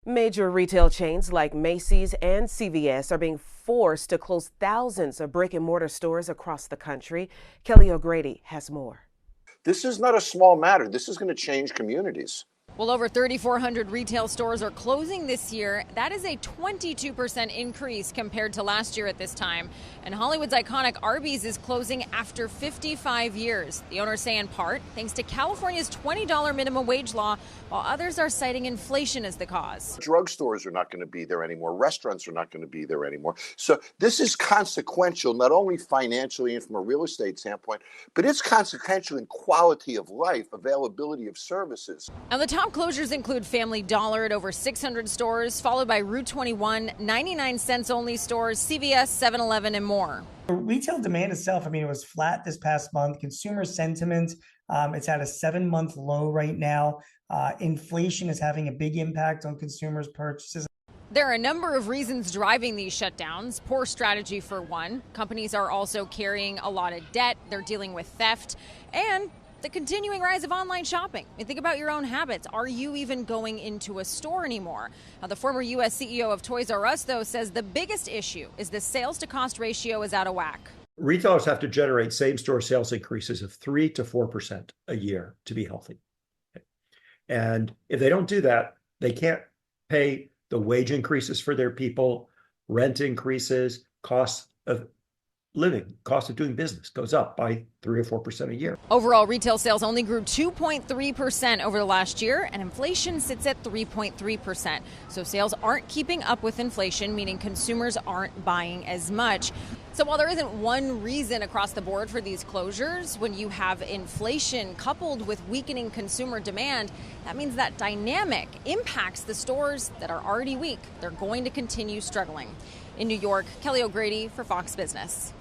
Major retail chains like Macy's and CVS are being forced to close thousands of brick-and-mortar stores across the country. Kelly O'Grady has more. This is not a small matter. This is going to change communities. Well, over 3,400 retail stores are closing this year. That is a 22% increase compared to last year at this time. And Hollywood's iconic Arby's is closing after 55 years. The owners say in part thanks to California's $20 minimum wage law, while others are citing inflation as the cause. Drugstores are not going to be there anymore. Restaurants are not going to be there anymore. So this is consequential, not only financially and from a real estate standpoint, but it's consequential in quality of life, availability of services. Now, the top closures include Family Dollar at over 600 stores, followed by Route 21, 99-cents only stores, CVS, 7-Eleven, and more. Retail demand itself, it was flat this past month. Consumer sentiment, it's at a 7-month low right now. Inflation is having a big impact on consumers' purchases. There are a number of reasons driving these shutdowns. Poor strategy for one. Companies are also carrying a lot of debt. They're dealing with theft and the continuing rise of online shopping. Think about your own habits. Are you even going into a store anymore? Now, the former U.S. CEO of Toys R Us, though, says the biggest issue is the sales to cost ratio is out of whack. Retailers have to generate same-store sales increases of 3 to 4% a year to be healthy. And if they don't do that, they can't pay the wage increases for their people, rent increases, costs of living, cost of doing business goes up by 3 or 4% a year. Overall, retail sales only grew 2.3% over the last year, and inflation sits at 3.3%. So sales aren't keeping up with inflation, meaning consumers aren't buying as much. So while there isn't one reason across the board for these closures, when you have inflation coupled with weakening consumer demand, that means that dynamic impacts the stores that are already weak. They're going to continue struggling. In New York, Kelly O'Grady for Fox Business.